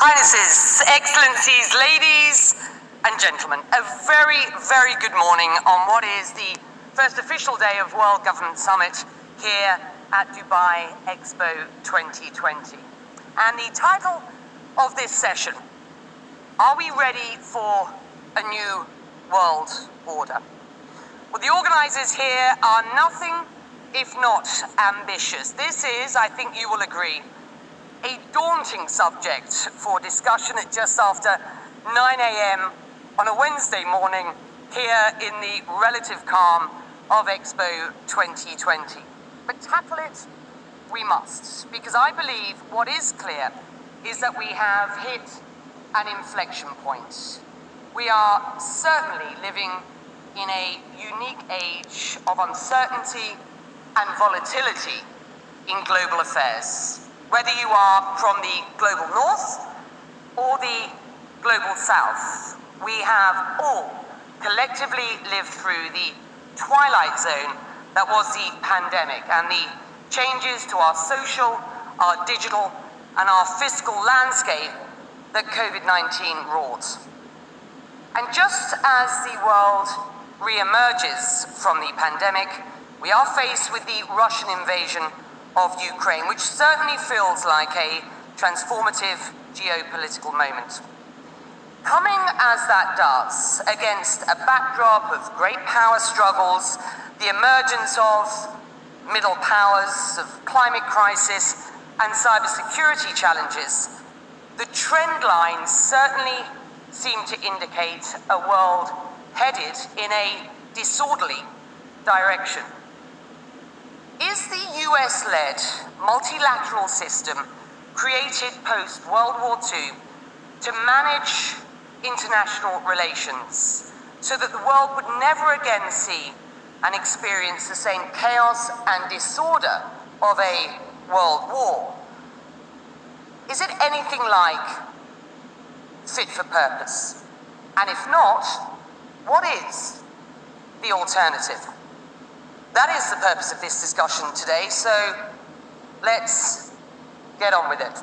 Highnesses, Excellencies, ladies and gentlemen, a very, very good morning on what is the first official day of World Government Summit here at Dubai Expo 2020. And the title of this session, are we ready for a new world order? Well, the organizers here are nothing if not ambitious. This is, I think you will agree, a daunting subject for discussion at just after 9 a.m. on a Wednesday morning here in the relative calm of Expo 2020. But tackle it we must, because I believe what is clear is that we have hit an inflection point. We are certainly living in a unique age of uncertainty and volatility in global affairs. Whether you are from the global north or the global south, we have all collectively lived through the twilight zone that was the pandemic and the changes to our social, our digital, and our fiscal landscape that COVID-19 wrought. And just as the world re-emerges from the pandemic, we are faced with the Russian invasion of Ukraine, which certainly feels like a transformative geopolitical moment. Coming as that does, against a backdrop of great power struggles, the emergence of middle powers, of climate crisis, and cybersecurity challenges, the trend lines certainly seem to indicate a world headed in a disorderly direction. Is the US-led multilateral system created post-World War II to manage international relations so that the world would never again see and experience the same chaos and disorder of a world war? Is it anything like fit for purpose? And if not, what is the alternative? That is the purpose of this discussion today, so let's get on with it.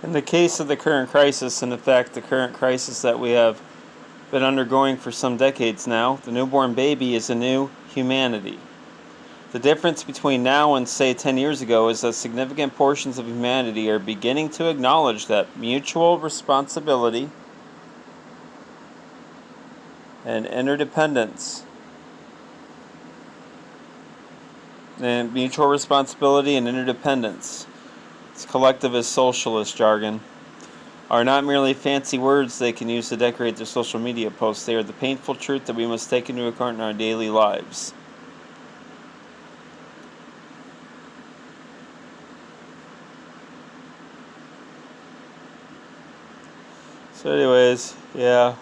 In the case of the current crisis, and in fact the current crisis that we have been undergoing for some decades now, the newborn baby is a new humanity. The difference between now and, say, 10 years ago is that significant portions of humanity are beginning to acknowledge that mutual responsibility and interdependence, and mutual responsibility and interdependence. It's collectivist socialist jargon. Are not merely fancy words they can use to decorate their social media posts. They are the painful truth that we must take into account in our daily lives. So anyways, yeah.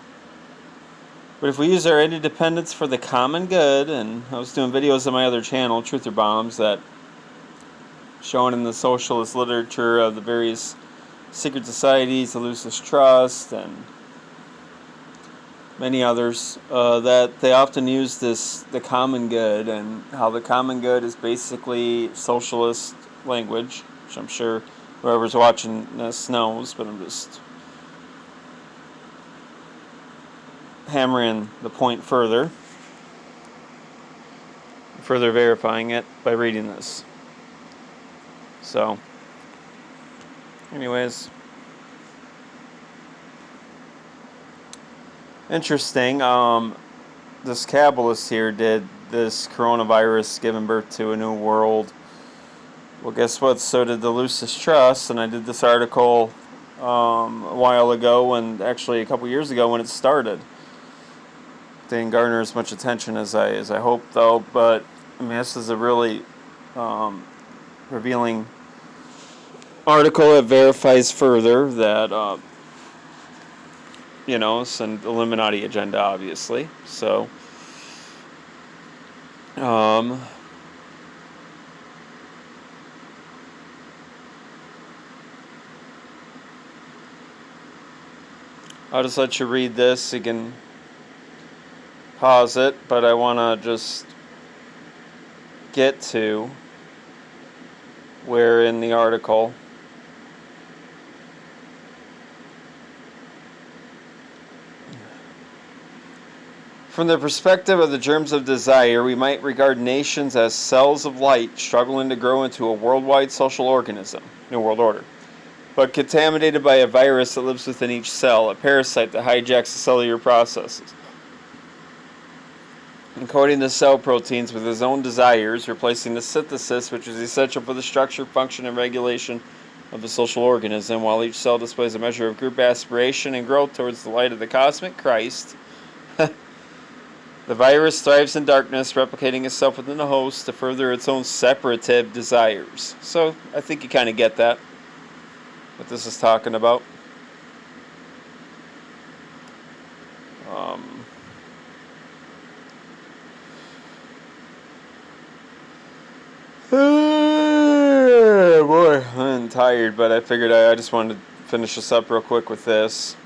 But if we use our interdependence for the common good, and I was doing videos on my other channel, Truth or Bombs, that showing in the socialist literature of the various secret societies, the Lucis Trust, and many others, that they often use the common good, and how the common good is basically socialist language, which I'm sure whoever's watching this knows, but I'm just hammering the point further verifying it by reading this. So, anyways, interesting. This Kabbalist here did this coronavirus giving birth to a new world. Well, guess what? So did the Lucis Trust, and I did this article a while ago, and actually a couple years ago when it started. Didn't garner as much attention as I hoped, though. But I mean, this is a really revealing article that verifies further that it's an Illuminati agenda, obviously. So, I'll just let you read this. You can pause it, but I want to just get to where in the article from the perspective of the germs of desire, we might regard nations as cells of light struggling to grow into a worldwide social organism, New World Order, but contaminated by a virus that lives within each cell, a parasite that hijacks the cellular processes, encoding the cell proteins with his own desires, replacing the synthesis which is essential for the structure, function, and regulation of the social organism, while each cell displays a measure of group aspiration and growth towards the light of the cosmic Christ. The virus thrives in darkness, replicating itself within the host to further its own separative desires. So, I think you kind of get that, what this is talking about. Boy, I'm tired, but I figured I just wanted to finish this up real quick with this.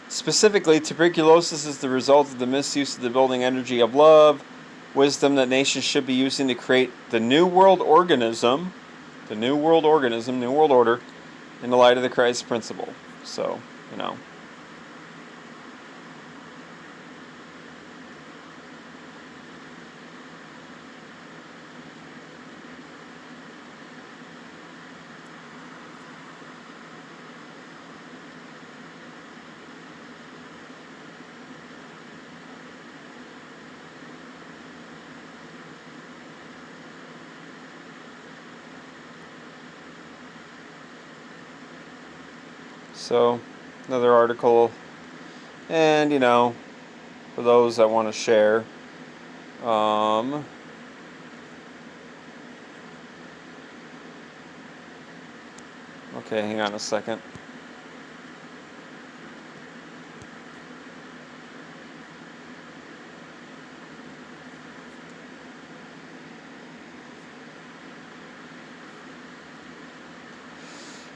Specifically, tuberculosis is the result of the misuse of the building energy of love, wisdom that nations should be using to create the New World Organism, New World Order, in the light of the Christ principle. So, another article, and, for those that want to share, okay, hang on a second.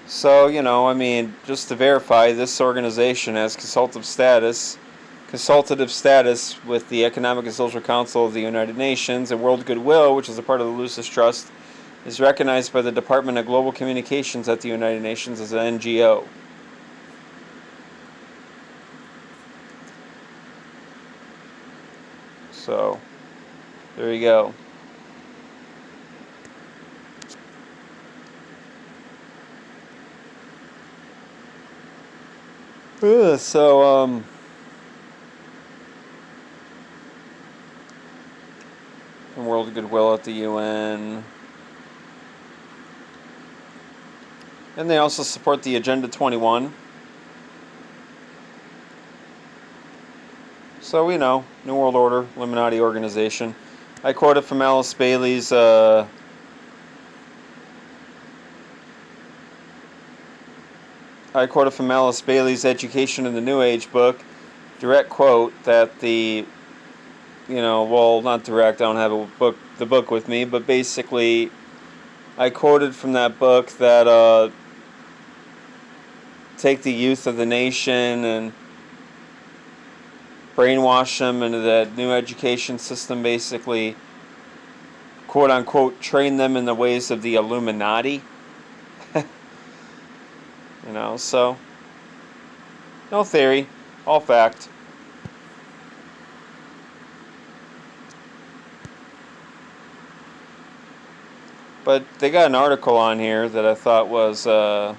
So, just to verify, this organization has consultative status with the Economic and Social Council of the United Nations, and World Goodwill, which is a part of the Lucis Trust, is recognized by the Department of Global Communications at the United Nations as an NGO. So, there you go. So, and world goodwill at the UN. And they also support the Agenda 21. So we know, New World Order, Illuminati organization. I quoted from Alice Bailey's Education in the New Age book, direct quote that the, well, not direct, I don't have the book with me, but basically I quoted from that book that take the youth of the nation and brainwash them into that new education system, basically, quote unquote, train them in the ways of the Illuminati. So, no theory, all fact. But they got an article on here that I thought was on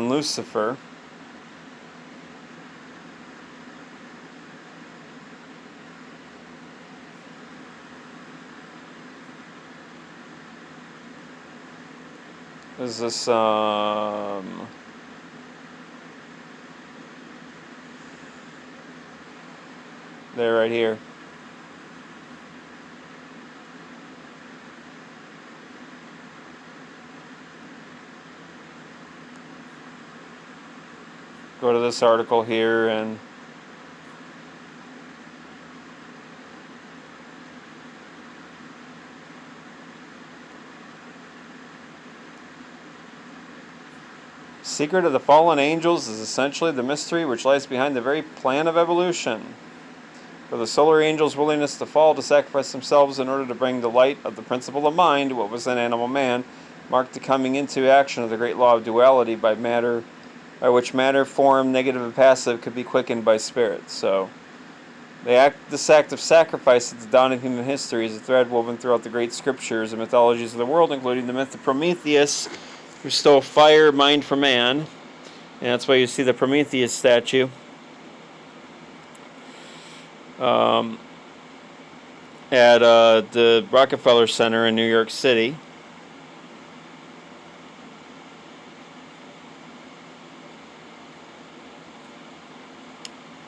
Lucifer. Is this there right here? Go to this article here and secret of the fallen angels is essentially the mystery which lies behind the very plan of evolution. For the solar angels' willingness to fall, to sacrifice themselves in order to bring the light of the principle of mind, what was then animal man, marked the coming into action of the great law of duality by which matter, form, negative and passive, could be quickened by spirit. So, this act of sacrifice at the dawn of human history is a thread woven throughout the great scriptures and mythologies of the world, including the myth of Prometheus, who stole fire, mind for man. And that's why you see the Prometheus statue at the Rockefeller Center in New York City.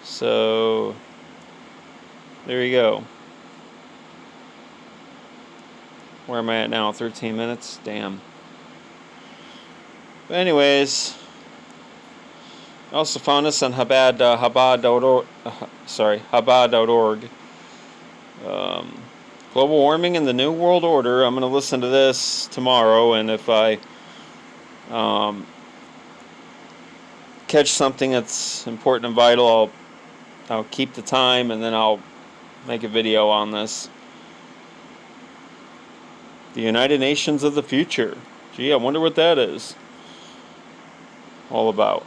So, there you go. Where am I at now? 13 minutes? Damn. But anyways, I also found this on Chabad.org. Global warming and the New World Order. I'm going to listen to this tomorrow, and if I catch something that's important and vital, I'll keep the time, and then I'll make a video on this. The United Nations of the future. Gee, I wonder what that is all about.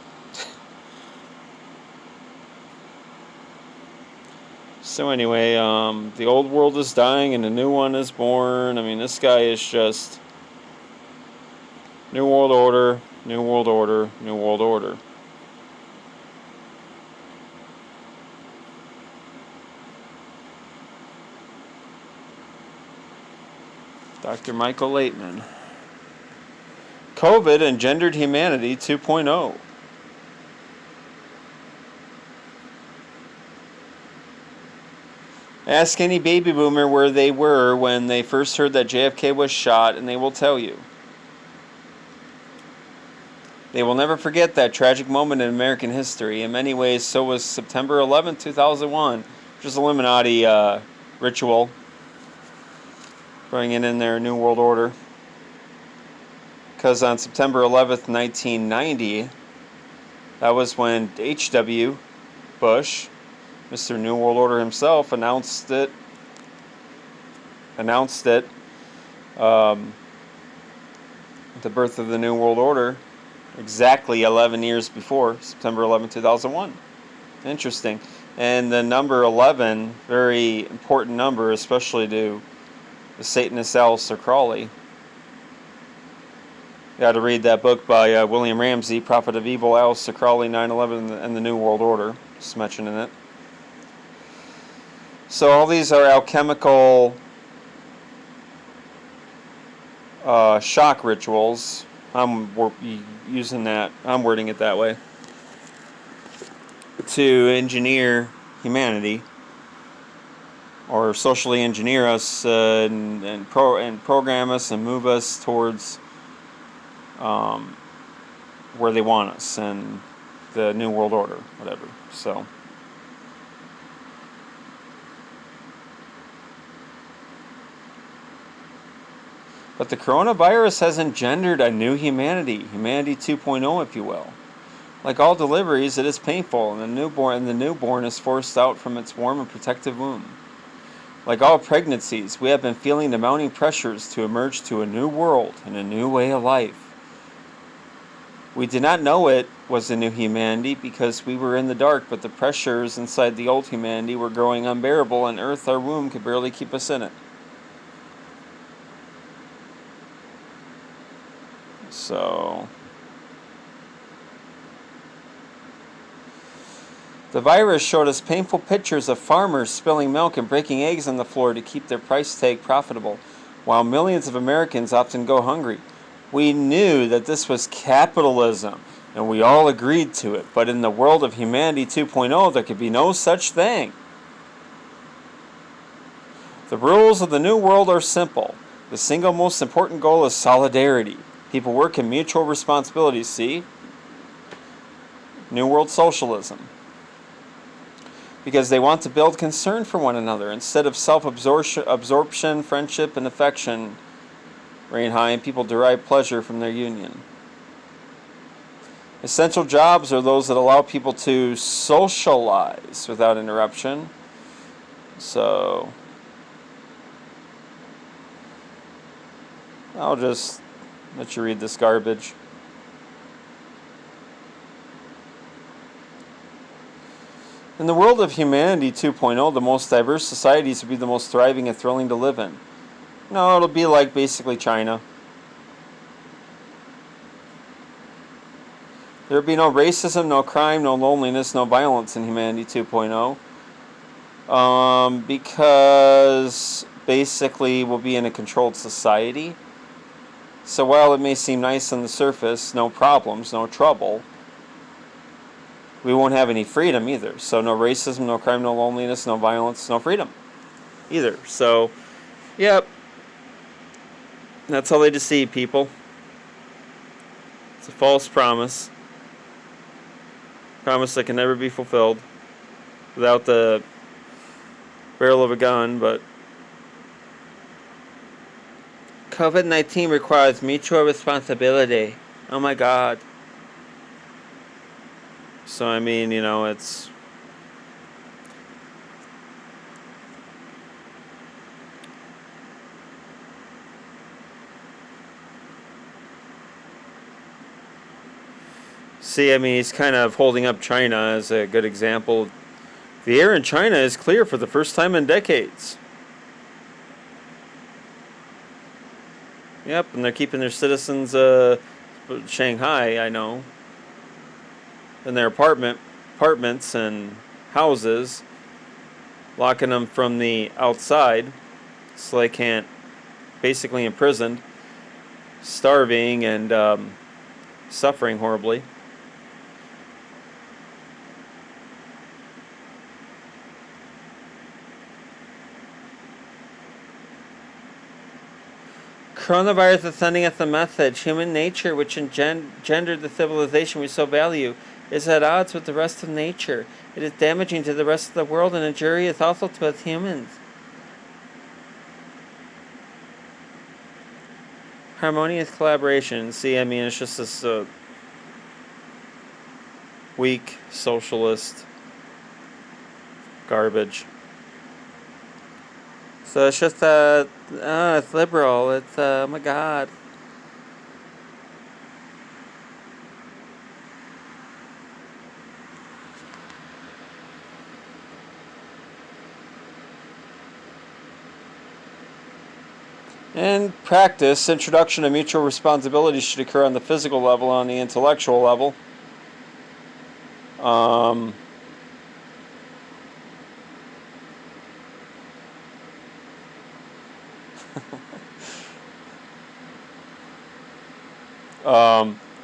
So anyway, the old world is dying and a new one is born. I mean, this guy is just New World Order, New World Order, New World Order. Dr. Michael Laitman. COVID engendered humanity 2.0. Ask any baby boomer where they were when they first heard that JFK was shot, and they will tell you. They will never forget that tragic moment in American history. In many ways, so was September 11, 2001, which is Illuminati ritual, bringing in their New World Order. Because on September 11th, 1990, that was when H.W. Bush, Mr. New World Order himself, announced it. The birth of the New World Order, exactly 11 years before, September 11, 2001. Interesting. And the number 11, very important number, especially to the Satanist Aleister Crowley. Got to read that book by William Ramsey, Prophet of Evil, Aleister Crowley, 9/11, and the New World Order. Just mentioning it. So all these are alchemical shock rituals. I'm using that. I'm wording it that way. To engineer humanity, or socially engineer us, and program us and move us towards where they want us, and the New World Order, whatever. So. But the coronavirus has engendered a new humanity, humanity 2.0, if you will. Like all deliveries, it is painful, and the newborn is forced out from its warm and protective womb. Like all pregnancies, we have been feeling the mounting pressures to emerge to a new world and a new way of life. We did not know it was a new humanity because we were in the dark, but the pressures inside the old humanity were growing unbearable, and Earth, our womb, could barely keep us in it. So, the virus showed us painful pictures of farmers spilling milk and breaking eggs on the floor to keep their price tag profitable, while millions of Americans often go hungry. We knew that this was capitalism, and we all agreed to it, but in the world of humanity 2.0, there could be no such thing. The rules of the new world are simple. The single most important goal is solidarity. People work in mutual responsibility, see? New World Socialism. Because they want to build concern for one another instead of self-absorption, friendship, and affection reign high, and people derive pleasure from their union. Essential jobs are those that allow people to socialize without interruption. So, I'll just let you read this garbage. In the world of humanity 2.0, the most diverse societies would be the most thriving and thrilling to live in. No, it'll be like basically China. There will be no racism, no crime, no loneliness, no violence in humanity 2.0. Because basically we'll be in a controlled society. So while it may seem nice on the surface, no problems, no trouble, we won't have any freedom either. So no racism, no crime, no loneliness, no violence, no freedom either. So, yep. That's how they deceive people. It's a false promise. Promise that can never be fulfilled without the barrel of a gun, but COVID-19 requires mutual responsibility. Oh my God. So, I mean, it's... See, I mean, he's kind of holding up China as a good example. The air in China is clear for the first time in decades. Yep, and they're keeping their citizens, Shanghai, I know, in their apartments and houses, locking them from the outside, so they can't, basically imprisoned, starving and suffering horribly. Coronavirus is sending us a message. Human nature, which engendered the civilization we so value, is at odds with the rest of nature. It is damaging to the rest of the world and injurious also to us humans. Harmonious collaboration. See, I mean, it's just this weak socialist garbage. So it's just it's liberal. It's oh my God. In practice, introduction of mutual responsibility should occur on the physical level and on the intellectual level.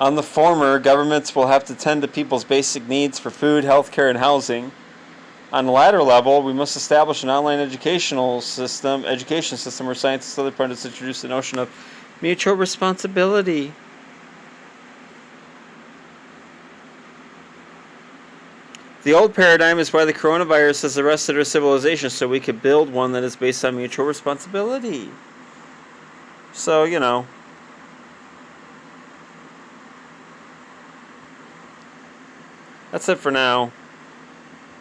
On the former, governments will have to tend to people's basic needs for food, healthcare, and housing. On the latter level, we must establish an online education system where scientists and other pundits introduce the notion of mutual responsibility. The old paradigm is why the coronavirus has arrested our civilization, so we could build one that is based on mutual responsibility. So, that's it for now.